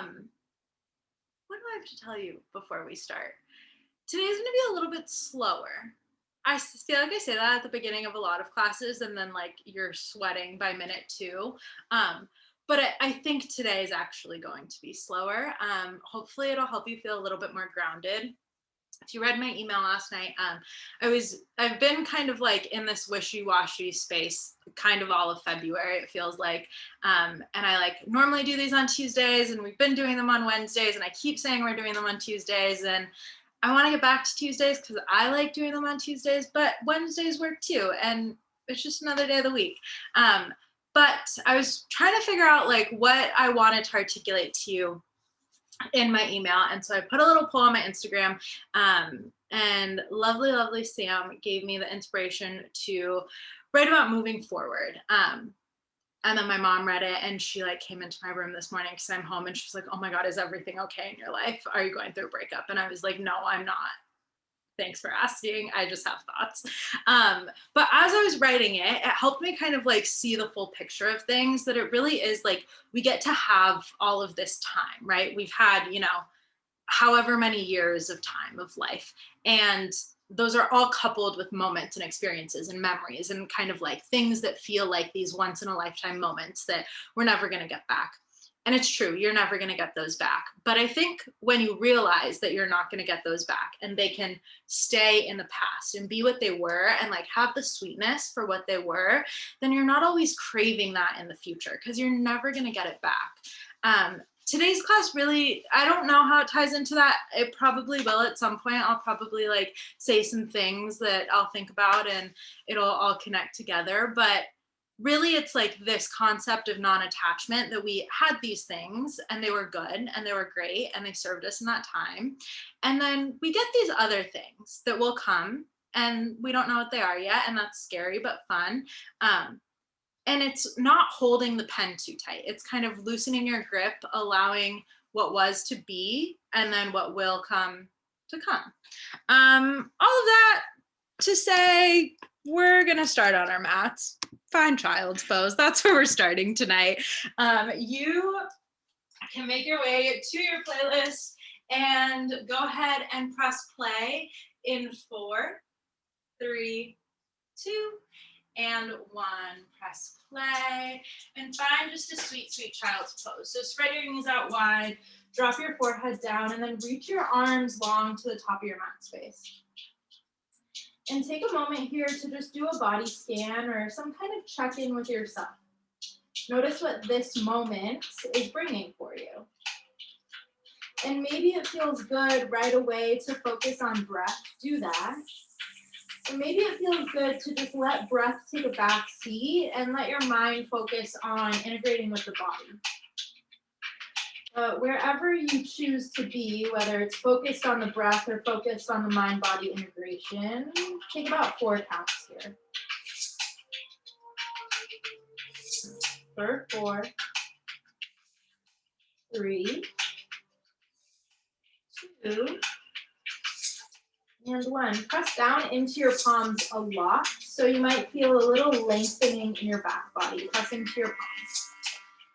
What do I have to tell you before we start? Today's gonna be a little bit slower. Feel like I say that at the beginning of a lot of classes, and then like you're sweating by minute two. Um, but I think today is actually going to be slower. Hopefully, it'll help you feel a little bit more grounded. If you read my email last night, I've been kind of like in this wishy-washy space kind of all of February, it feels like. And I like normally do these on Tuesdays, and we've been doing them on Wednesdays, and I keep saying we're doing them on Tuesdays, and I want to get back to Tuesdays because I like doing them on Tuesdays, but Wednesdays work too, and it's just another day of the week. But I was trying to figure out like what I wanted to articulate to you in my email. And so I put a little poll on my Instagram, and lovely Sam gave me the inspiration to write about moving forward. And then my mom read it, and she like came into my room this morning because I'm home, and she's like, "Oh my God, is everything okay in your life? Are you going through a breakup?" And I was like, "No, I'm not. Thanks for asking. I just have thoughts." But as I was writing it, it helped me kind of like see the full picture of things, that it really is like we get to have all of this time, right? We've had, however many years of time of life. And those are all coupled with moments and experiences and memories and kind of like things that feel like these once in a lifetime moments that we're never going to get back. And it's true, you're never going to get those back. But I think when you realize that you're not going to get those back, and they can stay in the past and be what they were and like have the sweetness for what they were, then you're not always craving that in the future because you're never going to get it back. Today's class really, I don't know how it ties into that. It probably will at some point. I'll probably like say some things that I'll think about, and it'll all connect together. But really it's like this concept of non-attachment, that we had these things and they were good and they were great and they served us in that time. And then we get these other things that will come, and we don't know what they are yet. And that's scary, but fun. And it's not holding the pen too tight. It's kind of loosening your grip, allowing what was to be, and then what will come to come. All of that to say, we're going to start on our mats. Fine child's pose. That's where we're starting tonight. You can make your way to your playlist and go ahead and press play in 4, 3, 2, and 1. Press play and find just a sweet child's pose. So spread your knees out wide, drop your forehead down, and then reach your arms long to the top of your mat space. And take a moment here to just do a body scan or some kind of check-in with yourself. Notice what this moment is bringing for you. And maybe it feels good right away to focus on breath. Do that. And maybe it feels good to just let breath take a back seat and let your mind focus on integrating with the body. But wherever you choose to be, whether it's focused on the breath or focused on the mind-body integration, take about 4 counts here. For 4, 3, 2, and 1. Press down into your palms a lot, so you might feel a little lengthening in your back body. Press into your palms.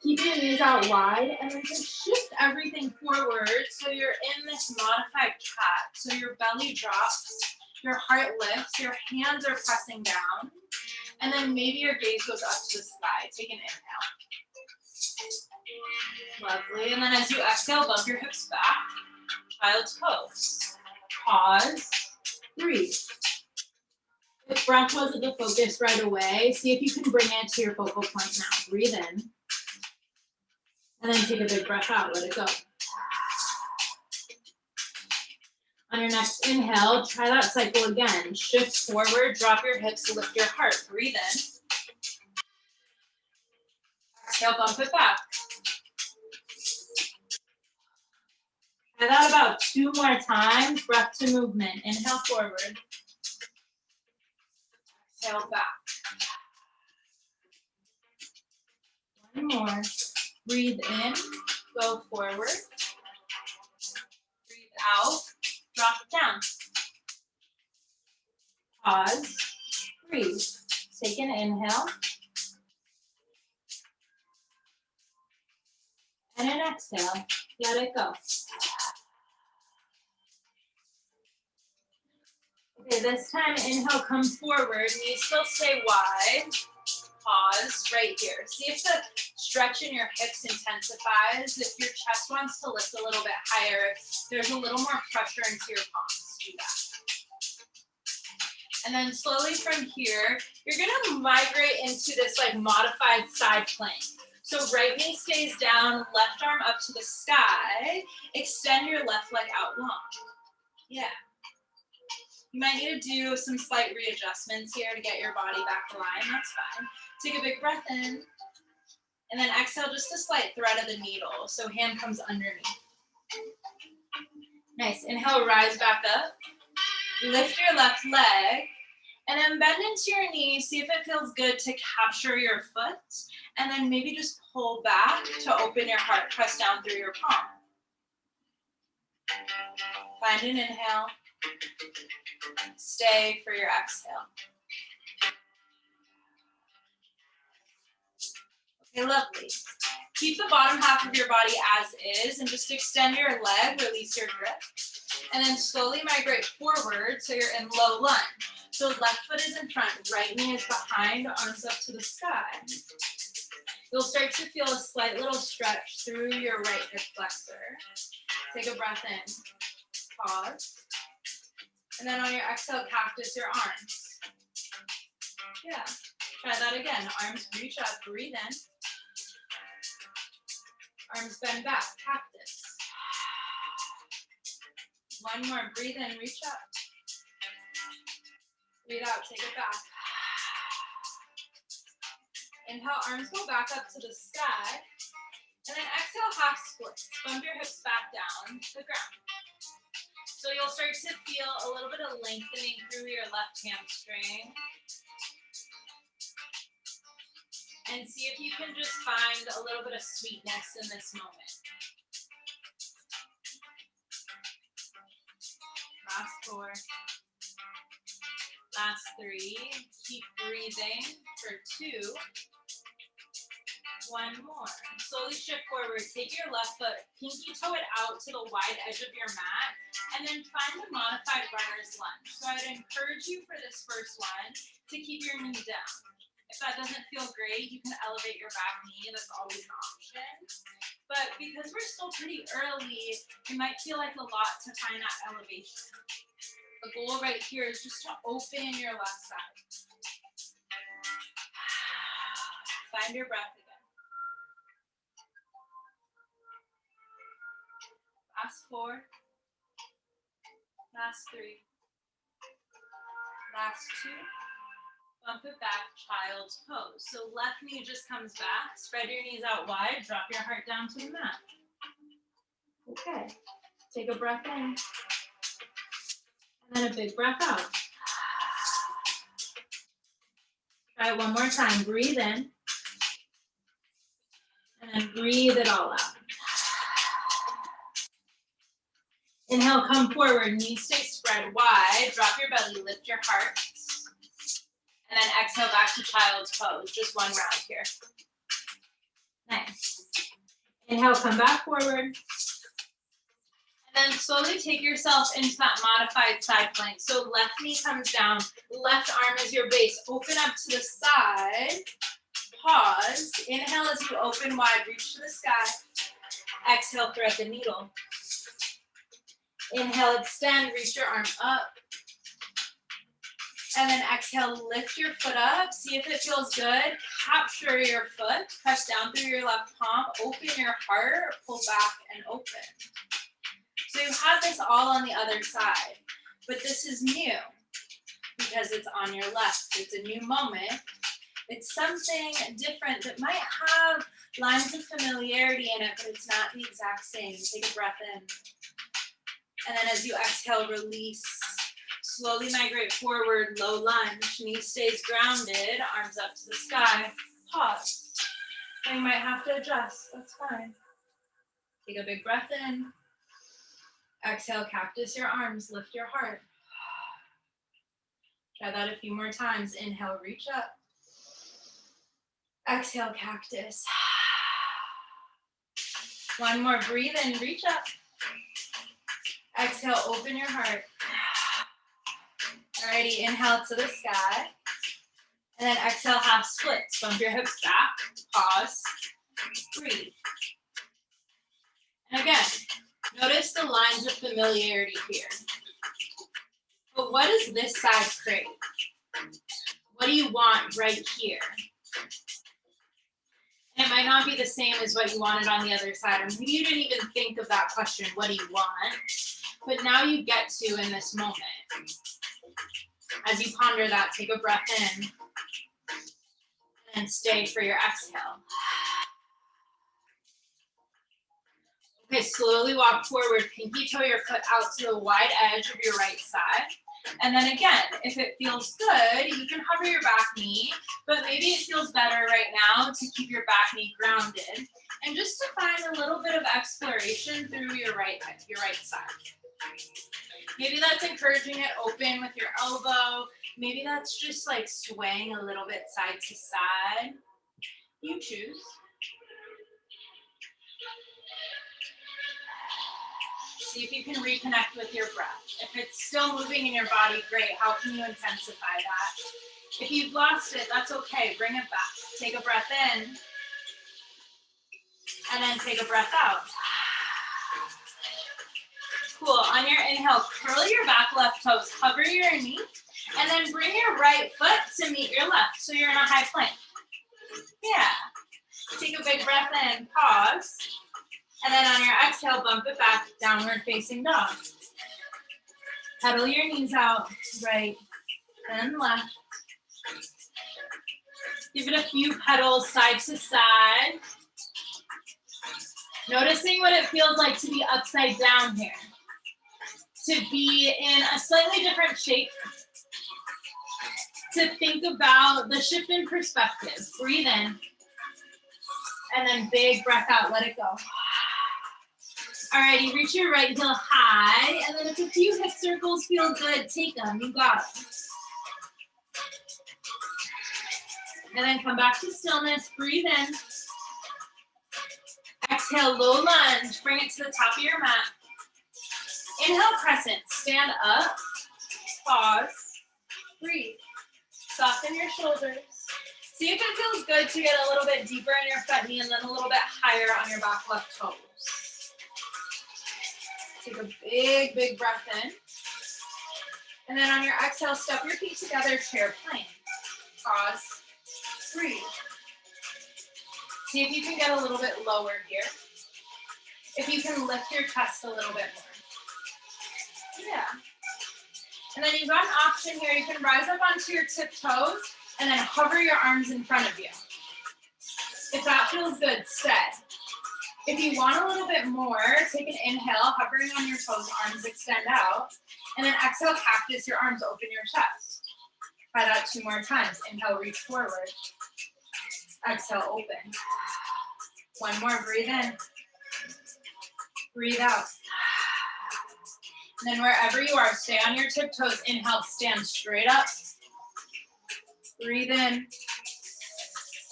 Keep your knees out wide, and then just shift everything forward so you're in this modified cat. So your belly drops, your heart lifts, your hands are pressing down, and then maybe your gaze goes up to the sky. Take an inhale. Lovely. And then as you exhale, bump your hips back. Child's pose. Pause. Breathe. If breath wasn't the focus right away, see if you can bring it to your focal point now. Breathe in. And then take a big breath out. Let it go. On your next inhale, try that cycle again. Shift forward, drop your hips, lift your heart. Breathe in. Exhale, bump it back. Try that about 2 more times. Breath to movement. Inhale forward. Exhale back. 1 more. Breathe in. Go forward. Breathe out. Drop it down. Pause. Breathe. Take an inhale. And an Exhale, let it go. Okay, this time inhale, come forward, knees still stay wide. Pause right here. See if the stretch in your hips intensifies. If your chest wants to lift a little bit higher, there's a little more pressure into your palms. Do that. And then slowly from here, you're gonna migrate into this like modified side plank. So right knee stays down, left arm up to the sky. Extend your left leg out long. Yeah. You might need to do some slight readjustments here to get your body back aligned. That's fine. Take a big breath in. And then exhale just a slight thread of the needle. So hand comes underneath. Nice. Inhale, rise back up. Lift your left leg. And then bend into your knee. See if it feels good to capture your foot. And then maybe just pull back to open your heart. Press down through your palm. Find an inhale. Stay for your exhale. Okay, lovely. Keep the bottom half of your body as is and just extend your leg, release your grip. And then slowly migrate forward so you're in low lunge. So left foot is in front, right knee is behind, arms up to the sky. You'll start to feel a slight little stretch through your right hip flexor. Take a breath in. Pause. And then on your exhale, cactus your arms. Yeah. Try that again. Arms reach up, breathe in. Arms bend back, cactus. One more, breathe in, reach up. Breathe out, take it back. Inhale, arms go back up to the sky. And then exhale, half splits. Bump your hips back down to the ground. So you'll start to feel a little bit of lengthening through your left hamstring. And see if you can just find a little bit of sweetness in this moment. Last 4. Last 3. Keep breathing for 2. 1 more. Slowly shift forward. Take your left foot, pinky toe it out to the wide edge of your mat, and then find a modified runner's lunge. So I'd encourage you for this first one to keep your knee down. If that doesn't feel great, you can elevate your back knee. That's always an option. But because we're still pretty early, it might feel like a lot to find that elevation. The goal right here is just to open your left side. Find your breath again. Last 4. Last 3. Last 2. Bump it back, child's pose. So left knee just comes back. Spread your knees out wide. Drop your heart down to the mat. Okay. Take a breath in. And then a big breath out. Try it one more time. Breathe in. And then breathe it all out. Inhale, come forward. Knees stay spread wide. Drop your belly. Lift your heart. And then exhale back to child's pose. Just one round here. Nice. Inhale, come back forward. And then slowly take yourself into that modified side plank. So left knee comes down. Left arm is your base. Open up to the side. Pause. Inhale as you open wide. Reach to the sky. Exhale, thread the needle. Inhale, extend. Reach your arm up. And then exhale, lift your foot up. See if it feels good. Capture your foot. Press down through your left palm. Open your heart. Pull back and open. So you have this all on the other side. But this is new because it's on your left. It's a new moment. It's something different that might have lines of familiarity in it, but it's not the exact same. Take a breath in. And then as you exhale, release. Slowly migrate forward, low lunge. Knee stays grounded, arms up to the sky. Pause. And you might have to adjust. That's fine. Take a big breath in. Exhale, cactus your arms. Lift your heart. Try that a few more times. Inhale, reach up. Exhale, cactus. One more, breathe in, reach up. Exhale, open your heart. Alrighty, inhale to the sky. And then exhale, half splits. Bump your hips back, pause, breathe. And again, notice the lines of familiarity here. But what does this side crave? What do you want right here? And it might not be the same as what you wanted on the other side. Or maybe you didn't even think of that question, what do you want? But now you get to in this moment. As you ponder that, take a breath in and stay for your exhale. Okay, slowly walk forward, pinky toe your foot out to the wide edge of your right side. And then again, if it feels good, you can hover your back knee, but maybe it feels better right now to keep your back knee grounded and just to find a little bit of exploration through your right side. Maybe that's encouraging it open with your elbow. Maybe that's just like swaying a little bit side to side. You choose. See if you can reconnect with your breath. If it's still moving in your body, great. How can you intensify that? If you've lost it, that's okay. Bring it back. Take a breath in, and then take a breath out. Cool. On your inhale, curl your back left toes, hover your knee, and then bring your right foot to meet your left. So you're in a high plank. Yeah. Take a big breath in, pause. And then on your exhale, bump it back, downward facing dog. Pedal your knees out, right and left. Give it a few pedals side to side. Noticing what it feels like to be upside down here. To be in a slightly different shape. To think about the shift in perspective. Breathe in. And then big breath out, let it go. Alrighty, reach your right heel high, and then if a few hip circles feel good, take them, you got it. And then come back to stillness, breathe in. Exhale, low lunge, bring it to the top of your mat. Inhale, crescent, stand up, pause, breathe. Soften your shoulders. See if it feels good to get a little bit deeper in your front knee and then a little bit higher on your back left toes. Take a big, big breath in. And then on your exhale, step your feet together, chair plank. Pause, breathe. See if you can get a little bit lower here. If you can lift your chest a little bit more. Yeah. And then you've got an option here. You can rise up onto your tiptoes and then hover your arms in front of you. If that feels good, stay. If you want a little bit more, take an inhale, hovering on your toes, arms extend out. And then exhale, cactus, your arms open your chest. Try that 2 more times. Inhale, reach forward. Exhale, open. 1 more, breathe in. Breathe out. And then wherever you are, stay on your tiptoes. Inhale, stand straight up. Breathe in.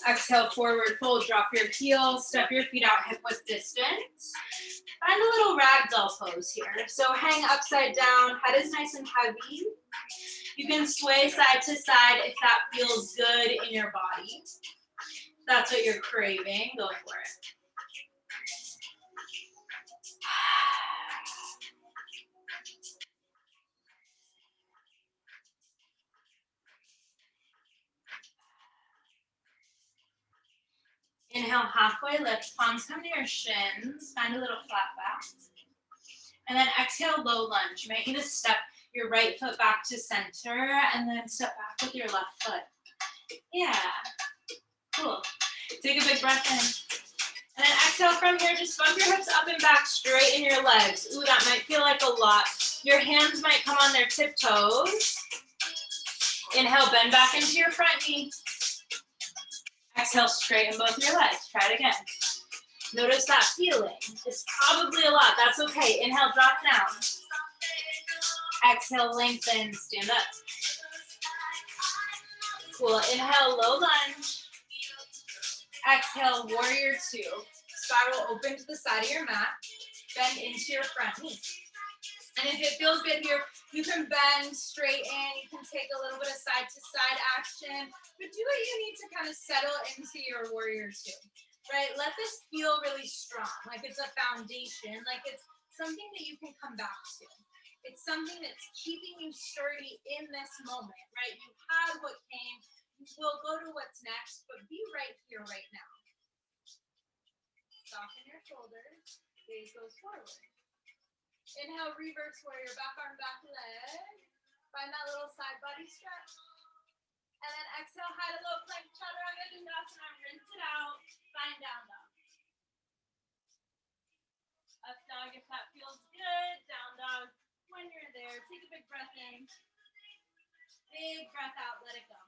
Exhale, forward fold, drop your heels, step your feet out hip width distance. Find a little ragdoll pose here. So hang upside down, head is nice and heavy. You can sway side to side if that feels good in your body. If that's what you're craving, go for it. Inhale, halfway lift, palms come to your shins, find a little flat back. And then exhale, low lunge. You might need to step your right foot back to center and then step back with your left foot. Yeah, cool. Take a big breath in. And then exhale from here, just bump your hips up and back, straighten your legs. Ooh, that might feel like a lot. Your hands might come on their tiptoes. Inhale, bend back into your front knee. Exhale, straighten both your legs. Try it again. Notice that feeling. It's probably a lot. That's okay. Inhale, drop down. Exhale, lengthen, stand up. Cool. Inhale, low lunge. Exhale, warrior 2. spiral open to the side of your mat. Bend into your front knee. And if it feels good here, you can bend, straighten, you can take a little bit of side to side action, but do what you need to kind of settle into your warrior two, right? Let this feel really strong, like it's a foundation, like it's something that you can come back to. It's something that's keeping you sturdy in this moment, right? You had what came, you will go to what's next, but be right here, right now. Soften your shoulders, gaze goes forward. Inhale, reverse warrior, back arm, back leg. Find that little side body stretch. And then exhale, high to low plank, chaturanga dandasana, rinse it out, find down dog. Up dog if that feels good, down dog when you're there. Take a big breath in, big breath out, let it go.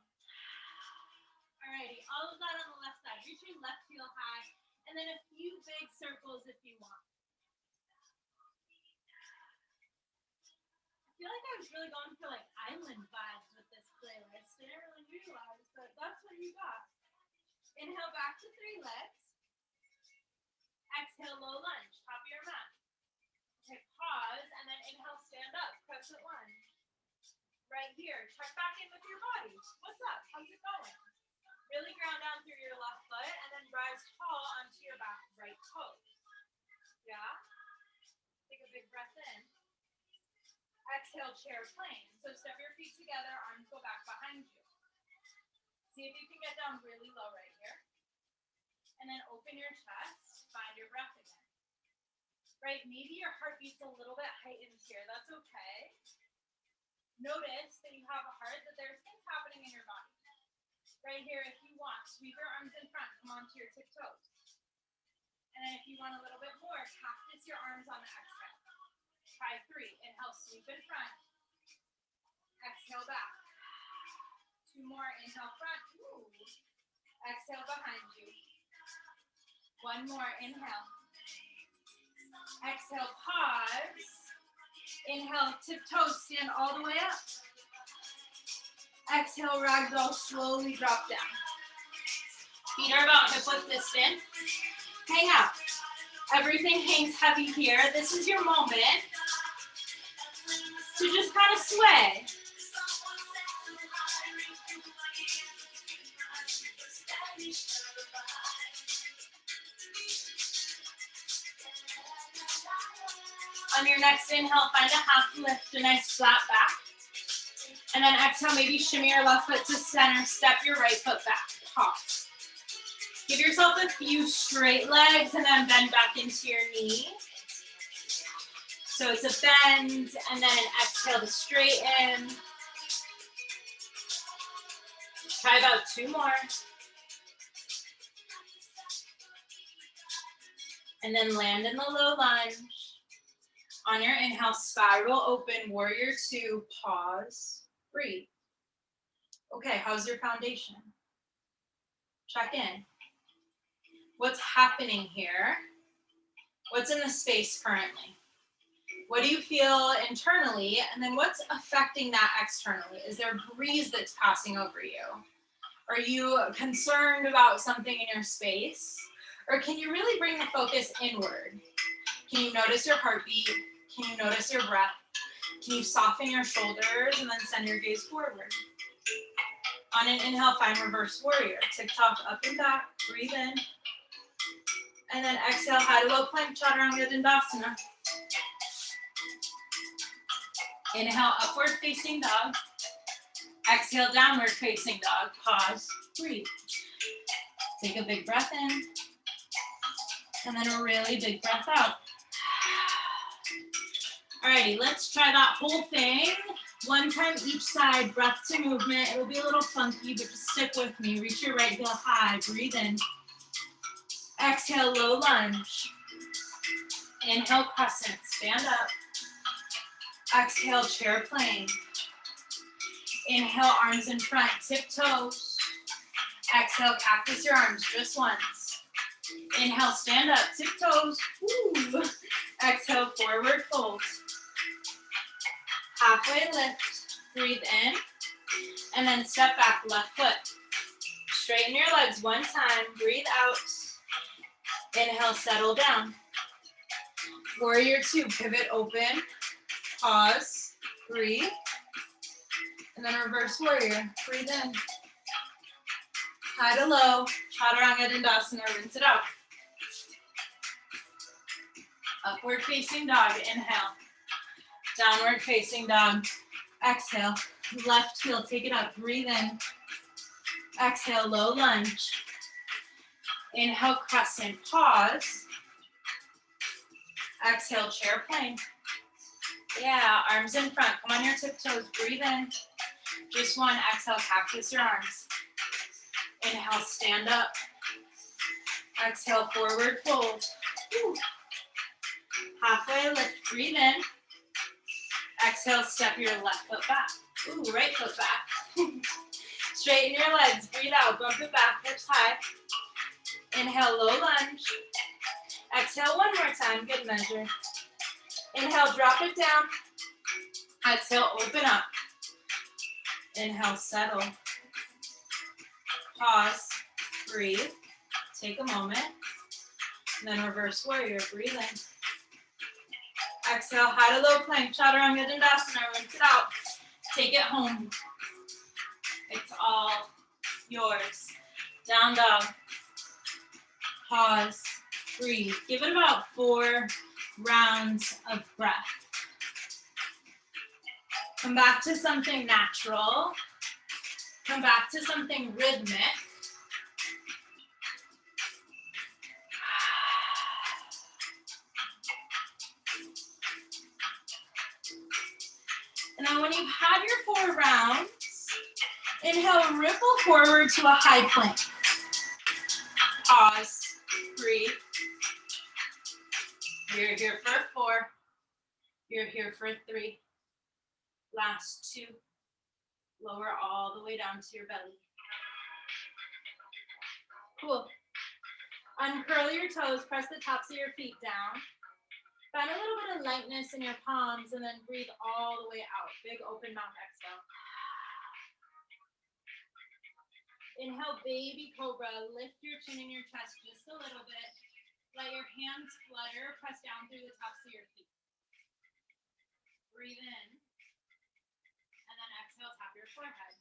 Alrighty, all of that on the left side. Reach your left heel high, and then a few big circles if you want. I feel like I was really going for like island vibes with this playlist. I didn't really realize, but that's what you got. Inhale back to 3 legs. Exhale, low lunge, top of your mat. Okay, pause, and then inhale, stand up, crescent lunge. Right here, check back in with your body. What's up? How's it going? Really ground down through your left foot, and then rise tall onto your back right toe. Yeah? Take a big breath in. Exhale, chair plane. So step your feet together, arms go back behind you. See if you can get down really low right here. And then open your chest, find your breath again. Right, maybe your heart beats a little bit heightened here. That's okay. Notice that you have a heart, that there's things happening in your body. Right here, if you want, sweep your arms in front, come onto your tiptoes. And then if you want a little bit more, cactus your arms on the exhale. Try 3. Inhale, sweep in front. Exhale back. 2 more. Inhale front. Ooh. Exhale behind you. 1 more. Inhale. Exhale, pause. Inhale, tiptoes, stand all the way up. Exhale, ragdoll, slowly drop down. Feet are about hip width distance. Hang out. Everything hangs heavy here. This is your moment to just kind of sway. On your next inhale, find a half lift, a nice flat back. And then exhale, maybe shimmy your left foot to center, step your right foot back, toss. Give yourself a few straight legs and then bend back into your knee. So it's a bend and then an exhale to straighten. Try about 2 more. And then land in the low lunge. On your inhale, spiral open, warrior 2, pause, breathe. Okay, how's your foundation? Check in. What's happening here? What's in the space currently? What do you feel internally? And then what's affecting that externally? Is there a breeze that's passing over you? Are you concerned about something in your space? Or can you really bring the focus inward? Can you notice your heartbeat? Can you notice your breath? Can you soften your shoulders and then send your gaze forward? On an inhale, find reverse warrior. Tick-tock up and back, breathe in. And then exhale, high to low plank, chaturanga dandasana. Inhale, upward facing dog. Exhale, downward facing dog. Pause, breathe. Take a big breath in. And then a really big breath out. Alrighty, let's try that whole thing. 1 time each side, breath to movement. It'll be a little funky, but just stick with me. Reach your right heel high, breathe in. Exhale, low lunge. Inhale, crescent, stand up. Exhale, chair plane. Inhale, arms in front, tiptoes. Exhale, cactus your arms just once. Inhale, stand up, tiptoes. Woo. Exhale, forward fold. Halfway lift, breathe in, and then step back, left foot. Straighten your legs 1 time, breathe out. Inhale, settle down. Warrior two, pivot open, pause, breathe, and then reverse warrior. Breathe in. High to low, chaturanga dandasana, rinse it out. Upward facing dog, inhale. Downward facing dog, exhale. Left heel, take it up, breathe in. Exhale, low lunge. Inhale, crescent, pause. Exhale, chair plank. Yeah, arms in front, come on your tiptoes, breathe in. Just one, exhale, cactus your arms. Inhale, stand up. Exhale, forward fold. Woo. Halfway lift, breathe in. Exhale, step your left foot back. Ooh, right foot back. Straighten your legs, breathe out, bump it back, hips high. Inhale, low lunge. Exhale, one more time, good measure. Inhale, drop it down. Exhale, open up. Inhale, settle. Pause, breathe, take a moment, and then reverse warrior, breathe in. Exhale, high to low plank, chaturanga dandasana, rinse it out. Take it home. It's all yours. Down dog. Pause, breathe. Give it about 4 rounds of breath. Come back to something natural. Come back to something rhythmic. And then when you've had your 4 rounds, inhale, ripple forward to a high plank. Pause, breathe. You're here for 4. You're here for 3. Last 2. Lower all the way down to your belly. Cool. Uncurl your toes, press the tops of your feet down. Find a little bit of lightness in your palms and then breathe all the way out. Big open mouth exhale. Inhale, baby cobra. Lift your chin and your chest just a little bit. Let your hands flutter. Press down through the tops of your feet. Breathe in. And then exhale, tap your forehead.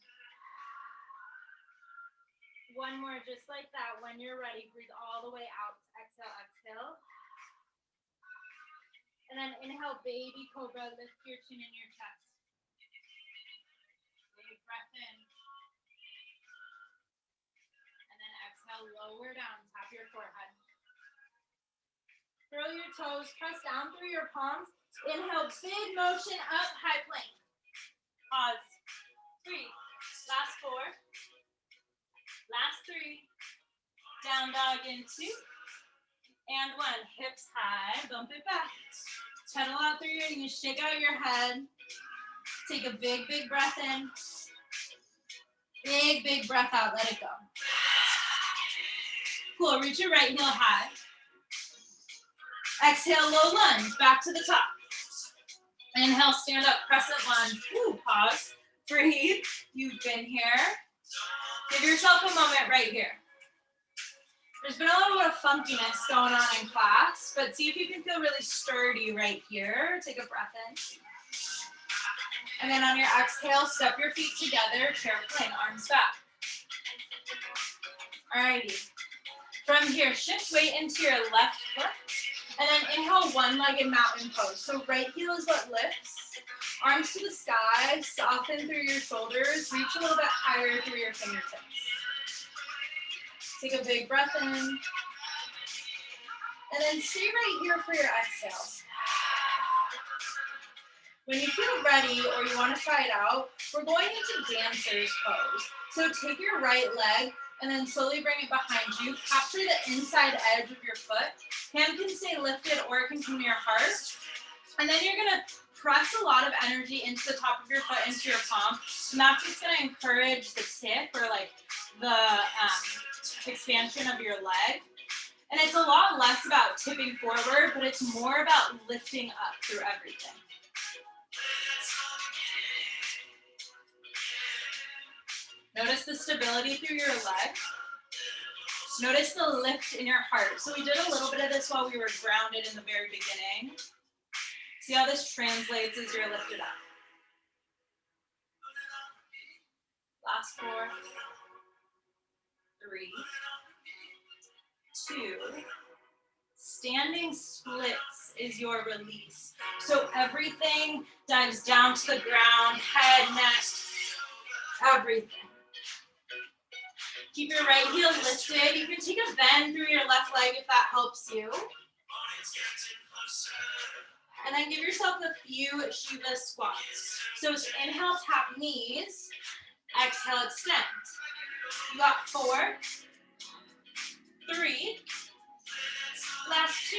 One more just like that. When you're ready, breathe all the way out. Exhale, exhale. And then inhale, baby cobra. Lift your chin and your chest. Big breath in. And then exhale, lower down. Tap your forehead. Curl your toes. Press down through your palms. Inhale, big motion up, high plank. Pause. Breathe. Last 4. Last 3. Down dog in 2. And 1. Hips high. Bump it back. Pedal out through your knees. Shake out your head. Take a big, big breath in. Big, big breath out. Let it go. Cool. Reach your right heel high. Exhale, low lunge. Back to the top. Inhale, stand up. Crescent lunge. Ooh, pause. Breathe. You've been here. Give yourself a moment right here. There's been a little bit of funkiness going on in class, but see if you can feel really sturdy right here. Take a breath in. And then on your exhale, step your feet together, chair plank, arms back. Alrighty. From here, shift weight into your left foot, and then inhale, one-legged mountain pose. So right heel is what lifts. Arms to the sky, soften through your shoulders, reach a little bit higher through your fingertips. Take a big breath in. And then stay right here for your exhale. When you feel ready or you want to try it out, we're going into dancer's pose. So take your right leg and then slowly bring it behind you. Capture the inside edge of your foot. Hand can stay lifted or it can come to your heart. And then you're going to press a lot of energy into the top of your foot, into your palm. And that's what's going to encourage the tip or like the expansion of your leg. And it's a lot less about tipping forward, but it's more about lifting up through everything. Notice the stability through your leg. Notice the lift in your heart. So we did a little bit of this while we were grounded in the very beginning. See how this translates as you're lifted up. Last 4, 3, 2. Standing splits is your release. So everything dives down to the ground, head, neck, everything. Keep your right heel lifted. You can take a bend through your left leg if that helps you. And then give yourself a few Shiva squats. So inhale, tap knees. Exhale, extend. You got 4, 3, last 2,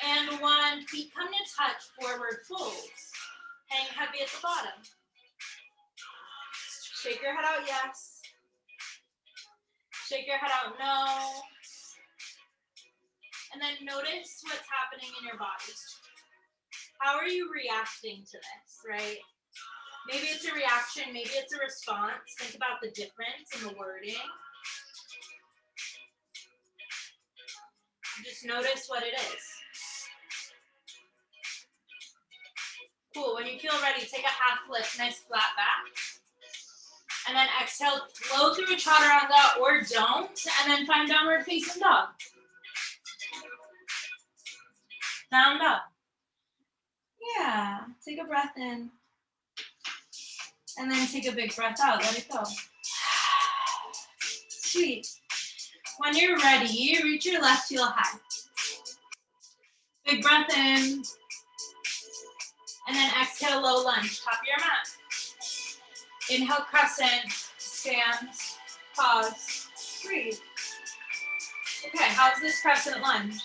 and 1. Feet come to touch, forward folds. Hang heavy at the bottom. Shake your head out, yes. Shake your head out, no. And then notice what's happening in your body. How are you reacting to this, right? Maybe it's a reaction, maybe it's a response. Think about the difference in the wording. Just notice what it is. Cool, when you feel ready, take a half lift, nice flat back. And then exhale, flow through a chaturanga or don't, and then find downward facing dog. Down dog. Yeah, take a breath in. And then take a big breath out, let it go. Sweet. When you're ready, reach your left heel high. Big breath in. And then exhale, low lunge, top of your mat. Inhale, crescent, stand, pause, breathe. Okay, how's this crescent lunge?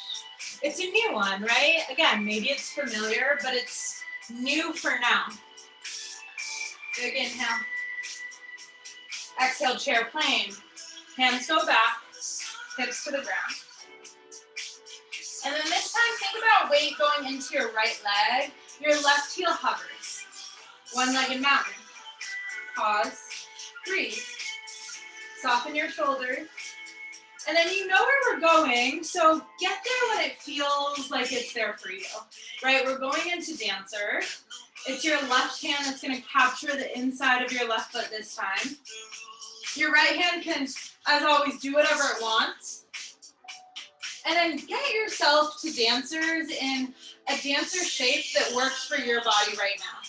It's a new one, right? Again, maybe it's familiar, but it's new for now. Big inhale. Exhale, chair plane. Hands go back, hips to the ground. And then this time, think about weight going into your right leg. Your left heel hovers. One-legged mountain. Pause, breathe. Soften your shoulders. And then you know where we're going, so get there when it feels like it's there for you, right? We're going into dancer. It's your left hand that's gonna capture the inside of your left foot this time. Your right hand can, as always, do whatever it wants. And then get yourself to dancers in a dancer shape that works for your body right now.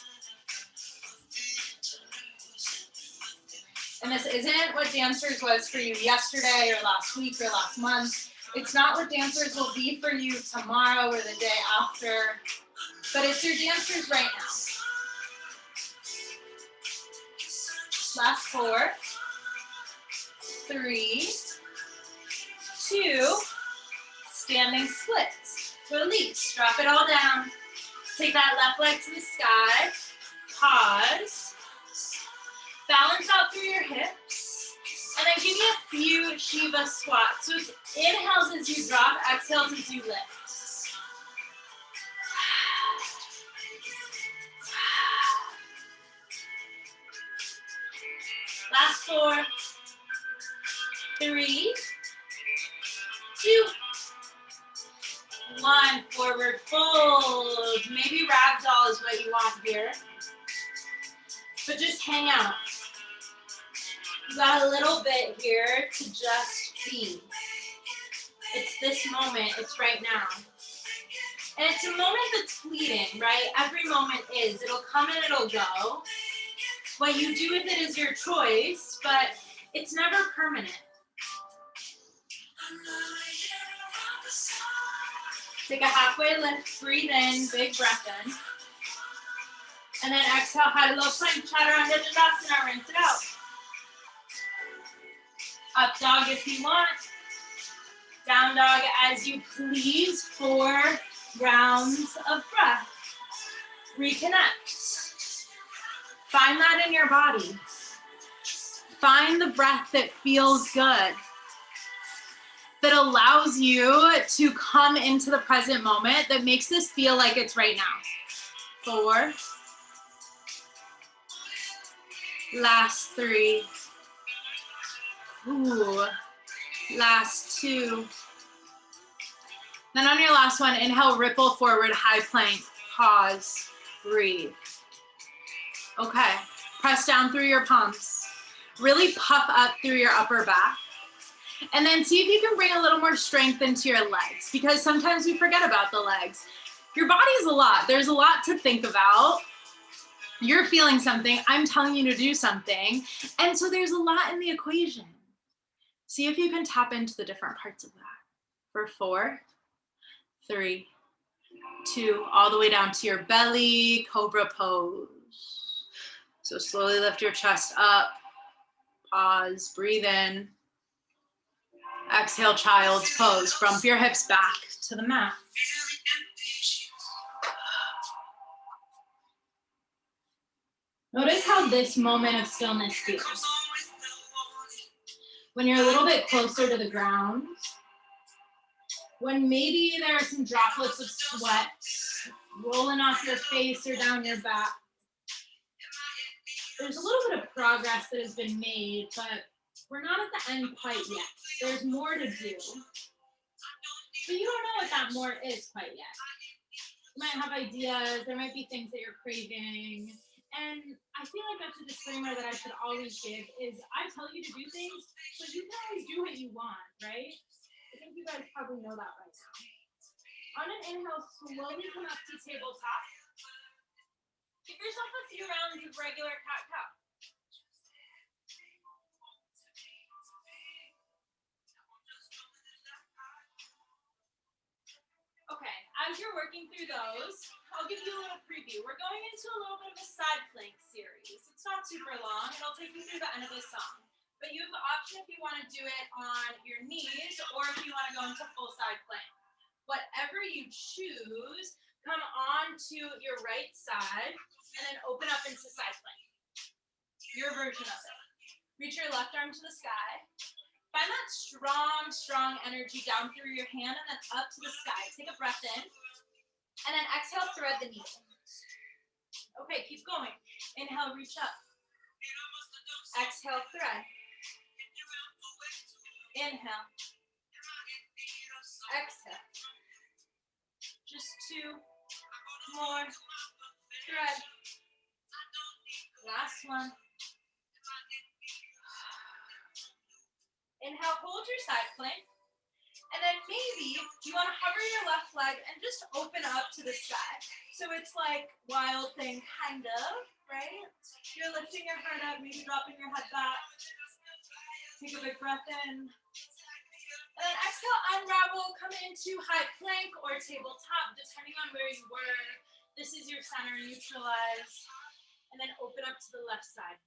And this isn't what dancers was for you yesterday or last week or last month. It's not what dancers will be for you tomorrow or the day after, but it's your dancers right now. Last 4, 3, 2, standing splits. Release, drop it all down. Take that left leg to the sky. Pause. Balance out through your hips. And then give me a few Shiva squats. So it's inhales as you drop, exhales as you lift. Last 4, 3, 2, 1. Forward fold. Maybe ragdoll is what you want here. But just hang out. You got a little bit here to just be. It's this moment, it's right now. And it's a moment that's fleeting, right? Every moment is. It'll come and it'll go. What you do with it is your choice, but it's never permanent. Take a halfway lift, breathe in, big breath in. And then exhale, high low plank, chaturanga dandasana, rinse it out. Up dog if you want. Down dog as you please. 4 rounds of breath. Reconnect. Find that in your body. Find the breath that feels good, that allows you to come into the present moment, that makes this feel like it's right now. 4. Last 3. Ooh. Last 2. Then on your last one, inhale, ripple forward, high plank. Pause, breathe. Okay, press down through your palms. Really puff up through your upper back. And then see if you can bring a little more strength into your legs, because sometimes we forget about the legs. Your body is a lot. There's a lot to think about. You're feeling something. I'm telling you to do something. And so there's a lot in the equation. See if you can tap into the different parts of that. For 4, 3, 2, all the way down to your belly, cobra pose. So slowly lift your chest up. Pause, breathe in. Exhale, child's pose. Bump your hips back to the mat. Notice how this moment of stillness feels. When you're a little bit closer to the ground, when maybe there are some droplets of sweat rolling off your face or down your back, there's a little bit of progress that has been made, but we're not at the end quite yet. There's more to do. But you don't know what that more is quite yet. You might have ideas, there might be things that you're craving. And I feel like that's a disclaimer that I should always give is I tell you to do things, but you can always do what you want, right? I think you guys probably know that right now. On an inhale, slowly come up to tabletop. Give yourself a few rounds of regular cat-cow. Okay, as you're working through those, I'll give you a little preview. We're going into a little bit of a side plank series. It's not super long. It'll take you through the end of the song. But you have the option if you want to do it on your knees or if you want to go into full side plank. Whatever you choose, come on to your right side and then open up into side plank. Your version of it. Reach your left arm to the sky. Find that strong, strong energy down through your hand and then up to the sky. Take a breath in. And then exhale, thread the needle. Okay, keep going. Inhale, reach up. Exhale, thread. Inhale. Exhale. Just 2 more. Thread. Last one. Inhale, hold your side plank. And then maybe you want to hover your left leg and just open up to the sky. So it's like wild thing, kind of, right? You're lifting your heart up, maybe dropping your head back. Take a big breath in. And then exhale, unravel, come into high plank or tabletop, depending on where you were. This is your center, neutralize. And then open up to the left side.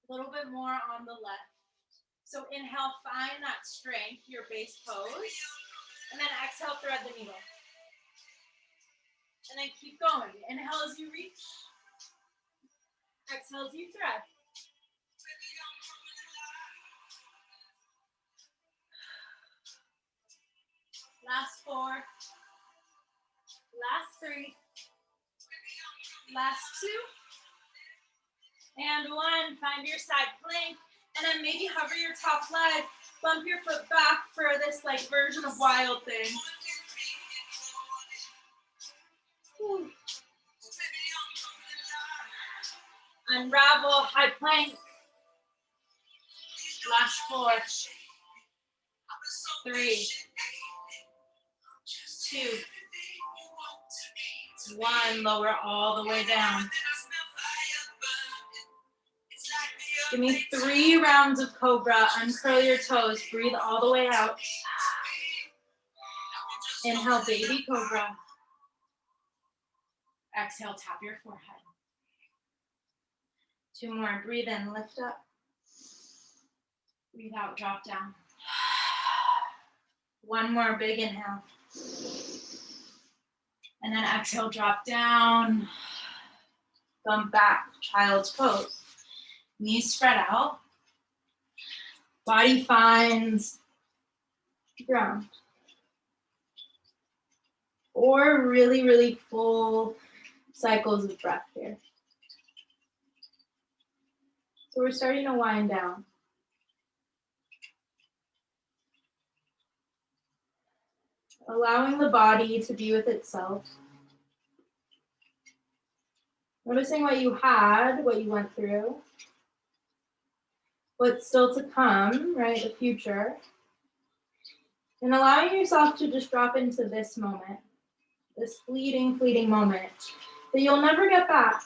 A little bit more on the left. So inhale, find that strength, your base pose. And then exhale, thread the needle. And then keep going. Inhale as you reach. Exhale as you thread. Last 4. Last 3. Last 2. And 1. Find your side plank. And then maybe hover your top leg, bump your foot back for this like version of wild thing. Whew. Unravel, high plank. Last 4. 3. 2. 1. Lower all the way down. Give me 3 rounds of cobra. Uncurl your toes. Breathe all the way out. Inhale, baby cobra. Exhale, tap your forehead. 2 more. Breathe in, lift up. Breathe out, drop down. 1 more big inhale. And then exhale, drop down. Bump back, child's pose. Knees spread out. Body finds ground. Or really, really full cycles of breath here. So we're starting to wind down. Allowing the body to be with itself. Noticing what you had, what you went through, what's still to come, right, the future. And allowing yourself to just drop into this moment, this fleeting moment that you'll never get back.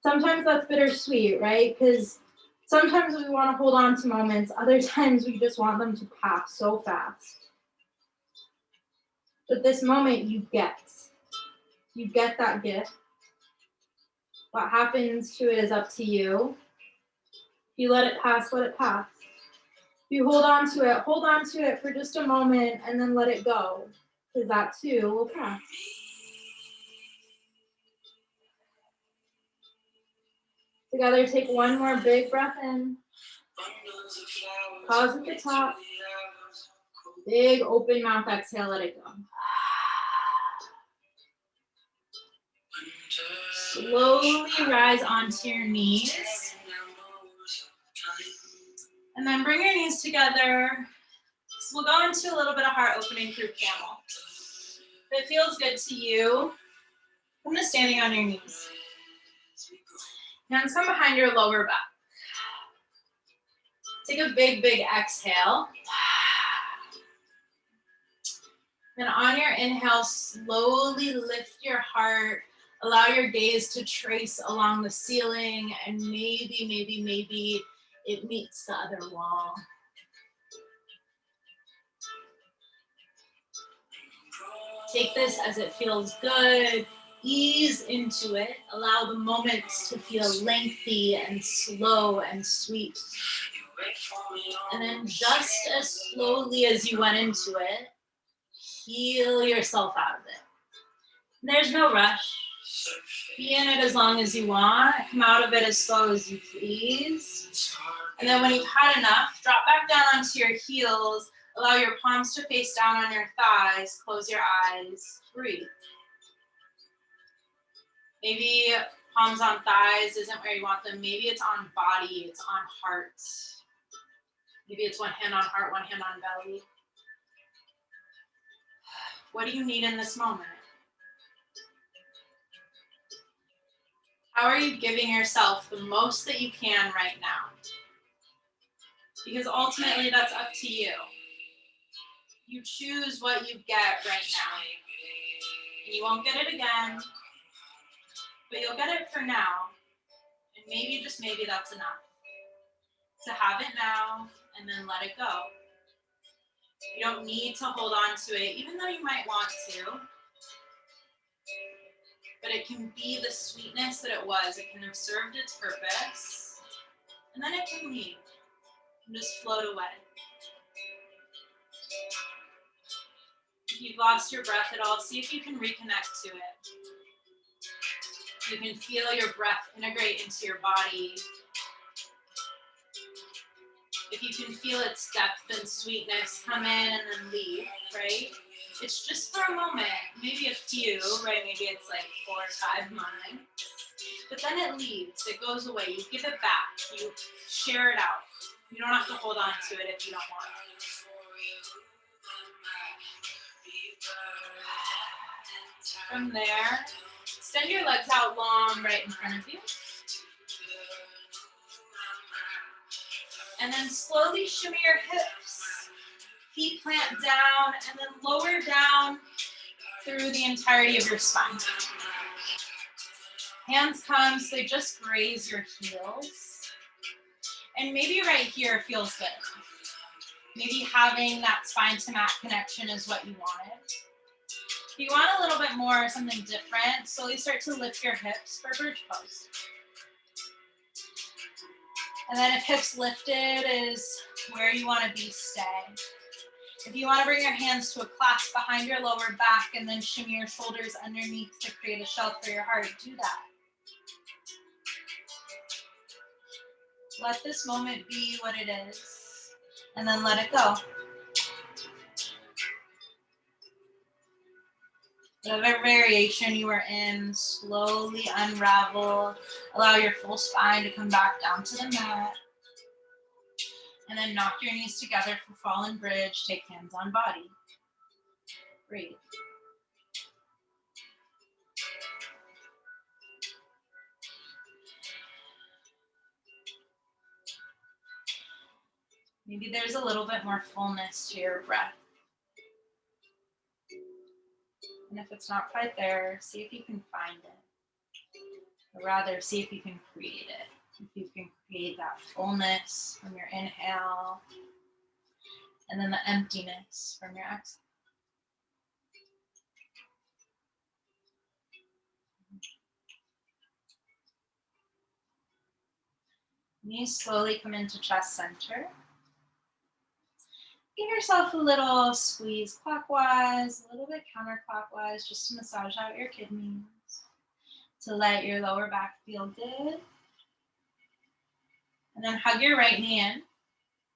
Sometimes that's bittersweet, right? Because sometimes we want to hold on to moments, other times we just want them to pass so fast. But this moment you get that gift. What happens to it is up to you. If you let it pass, let it pass. If you hold on to it for just a moment and then let it go, because that too will pass. Together, take one more big breath in. Pause at the top. Big open mouth exhale, let it go. Slowly rise onto your knees. And then bring your knees together. So we'll go into a little bit of heart opening through camel. If it feels good to you, come to standing on your knees. Hands come behind your lower back. Take a big exhale. Then on your inhale, slowly lift your heart. Allow your gaze to trace along the ceiling, and maybe it meets the other wall. Take this as it feels good. Ease into it. Allow the moments to feel lengthy and slow and sweet. And then just as slowly as you went into it, heal yourself out of it. There's no rush. Be in it as long as you want. Come out of it as slow as you please. And then when you've had enough, drop back down onto your heels. Allow your palms to face down on your thighs. Close your eyes. Breathe. Maybe palms on thighs isn't where you want them. Maybe it's on body. It's on heart. Maybe it's one hand on heart, one hand on belly. What do you need in this moment? How are you giving yourself the most that you can right now? Because ultimately that's up to you. You choose what you get right now. And you won't get it again, but you'll get it for now. And maybe, just maybe, that's enough. To have it now and then let it go. You don't need to hold on to it, even though you might want to. But it can be the sweetness that it was. It can have served its purpose. And then it can leave and just float away. If you've lost your breath at all, see if you can reconnect to it. You can feel your breath integrate into your body. If you can feel its depth and sweetness come in and then leave, right? It's just for a moment, maybe a few, right? Maybe it's like 4 or 5 moments. But then it leaves, it goes away. You give it back, you share it out. You don't have to hold on to it if you don't want it. From there, extend your legs out long right in front of you. And then slowly shimmy your hips. Feet plant down and then lower down through the entirety of your spine. Hands come so they just graze your heels. And maybe right here feels good. Maybe having that spine to mat connection is what you wanted. If you want a little bit more, something different, slowly start to lift your hips for bridge pose. And then if hips lifted is where you want to be, stay. If you want to bring your hands to a clasp behind your lower back and then shimmy your shoulders underneath to create a shelf for your heart, do that. Let this moment be what it is, and then let it go. Whatever variation you are in, slowly unravel. Allow your full spine to come back down to the mat. And then knock your knees together for fallen bridge. Take hands on body. Breathe. Maybe there's a little bit more fullness to your breath. And if it's not quite there, see if you can find it. Or rather, see if you can create it. If you can create that fullness from your inhale, and then the emptiness from your exhale. Knees slowly come into chest center. Give yourself a little squeeze clockwise, a little bit counterclockwise, just to massage out your kidneys, to let your lower back feel good. And then hug your right knee in,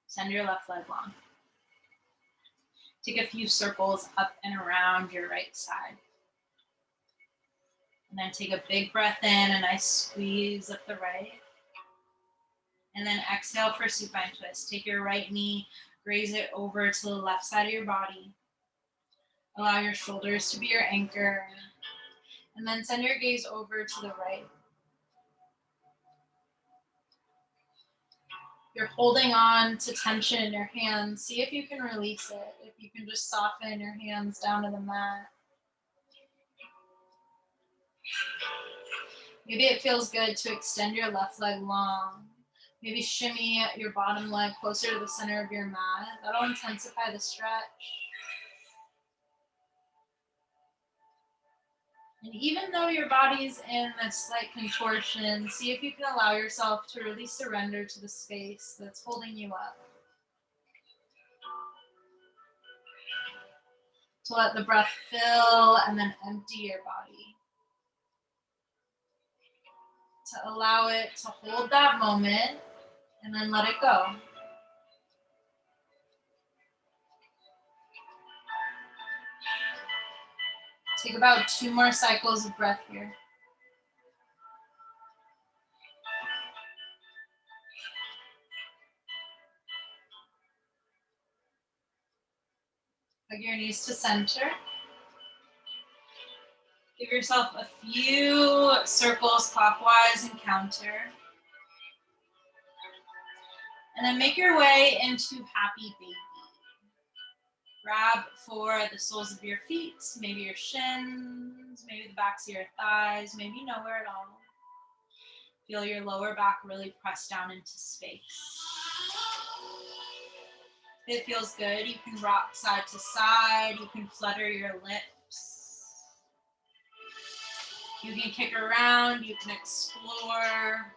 send your left leg long. Take a few circles up and around your right side. And then take a big breath in, a nice squeeze up the right. And then exhale for supine twist. Take your right knee, raise it over to the left side of your body. Allow your shoulders to be your anchor. And then send your gaze over to the right. You're holding on to tension in your hands. See if you can release it. If you can just soften your hands down to the mat. Maybe it feels good to extend your left leg long. Maybe shimmy your bottom leg closer to the center of your mat. That'll intensify the stretch. And even though your body's in this slight contortion, see if you can allow yourself to really surrender to the space that's holding you up. To let the breath fill and then empty your body. To allow it to hold that moment and then let it go. Take about 2 more cycles of breath here. Hug your knees to center. Give yourself a few circles clockwise and counter. And then make your way into happy baby. Grab for the soles of your feet, maybe your shins, maybe the backs of your thighs, maybe nowhere at all. Feel your lower back really press down into space. If it feels good, you can rock side to side, you can flutter your lips. You can kick around, you can explore.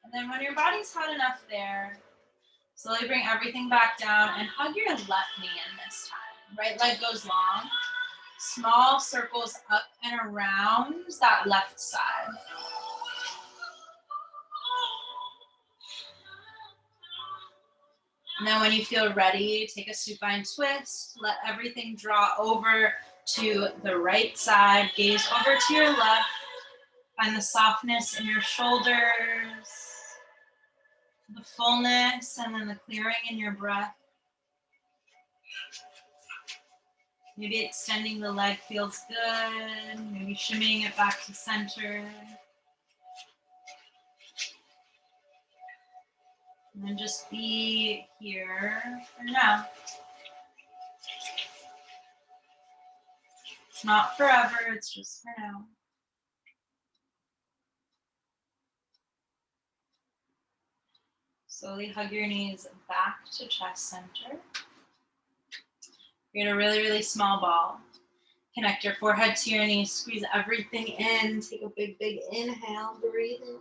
And then when your body's hot enough there, slowly bring everything back down and hug your left knee in this time. Right leg goes long. Small circles up and around that left side. And then when you feel ready, take a supine twist. Let everything draw over to the right side. Gaze over to your left. Find the softness in your shoulders, the fullness, and then the clearing in your breath. Maybe extending the leg feels good. Maybe shimmying it back to center. And then just be here for now. It's not forever, it's just for now. Slowly hug your knees back to chest center. Create a really, really small ball. Connect your forehead to your knees, squeeze everything in. Take a big, big inhale, breathe in.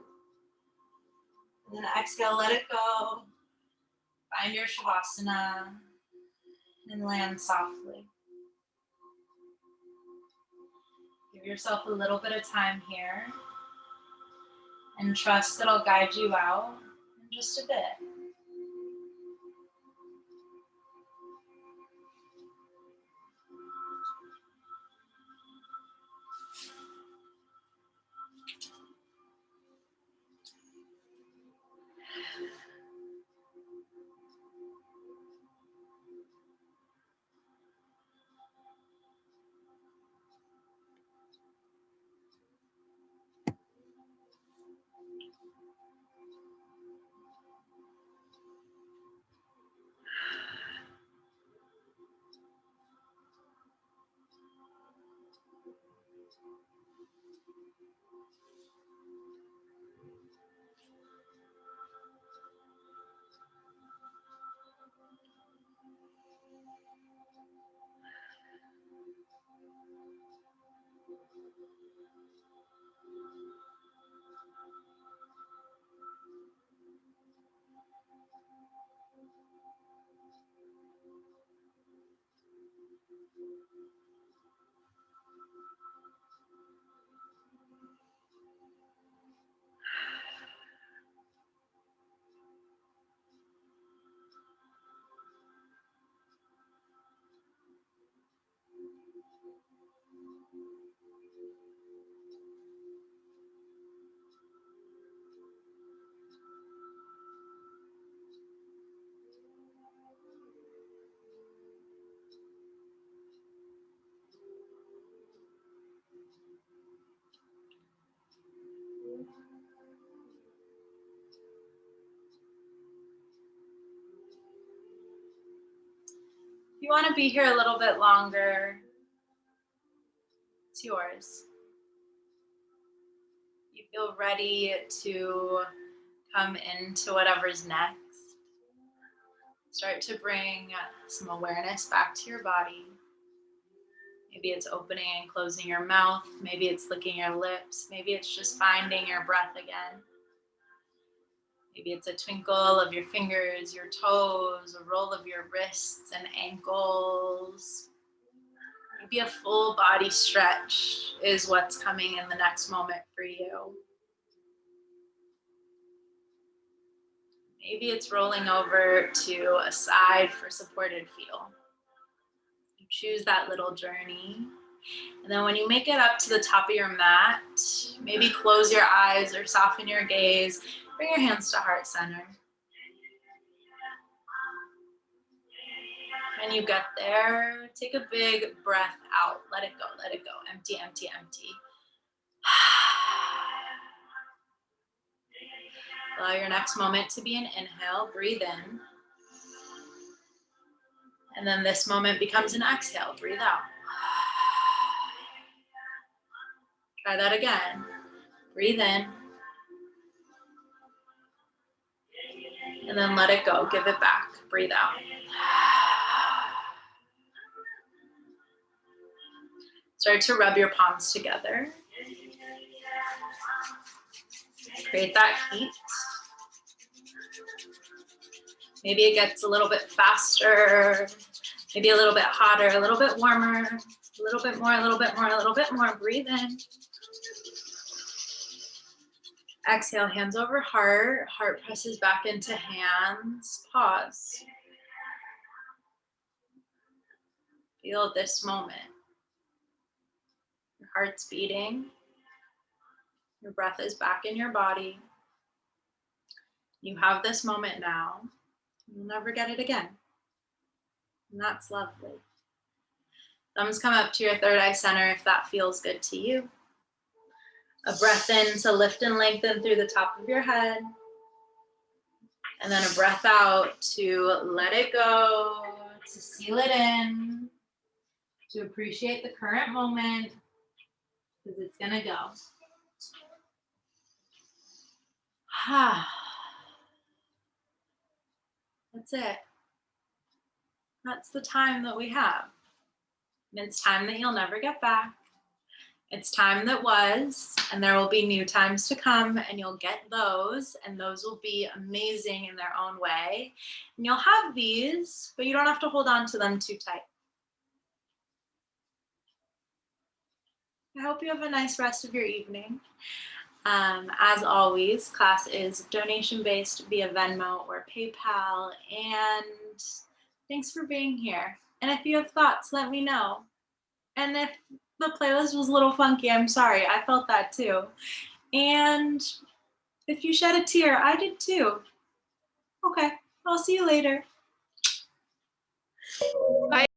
And then exhale, let it go. Find your shavasana and land softly. Give yourself a little bit of time here and trust that I'll guide you out in just a bit. If you want to be here a little bit longer, it's yours. You feel ready to come into whatever's next. Start to bring some awareness back to your body. Maybe it's opening and closing your mouth. Maybe it's licking your lips. Maybe it's just finding your breath again. Maybe it's a twinkle of your fingers, your toes, a roll of your wrists and ankles. Maybe a full body stretch is what's coming in the next moment for you. Maybe it's rolling over to a side for supported feel. You choose that little journey. And then when you make it up to the top of your mat, maybe close your eyes or soften your gaze. Bring your hands to heart center. When you get there, take a big breath out. Let it go, let it go. Empty, empty, empty. Allow your next moment to be an inhale. Breathe in. And then this moment becomes an exhale. Breathe out. Try that again. Breathe in. And then let it go. Give it back. Breathe out. Start to rub your palms together. Create that heat. Maybe it gets a little bit faster, maybe a little bit hotter, a little bit warmer, a little bit more, a little bit more, a little bit more. Breathe in. Exhale, hands over heart. Heart presses back into hands. Pause. Feel this moment. Your heart's beating. Your breath is back in your body. You have this moment now. You'll never get it again. And that's lovely. Thumbs come up to your third eye center if that feels good to you. A breath in to lift and lengthen through the top of your head. And then a breath out to let it go, to seal it in, to appreciate the current moment, because it's gonna go. That's it. That's the time that we have. And it's time that you'll never get back. It's time that was, and there will be new times to come, and you'll get those, and those will be amazing in their own way. And you'll have these, but you don't have to hold on to them too tight. I hope you have a nice rest of your evening. As always, class is donation-based via Venmo or PayPal, and thanks for being here. And if you have thoughts, let me know. And if the playlist was a little funky, I'm sorry, I felt that too. And if you shed a tear, I did too. Okay, I'll see you later. Bye.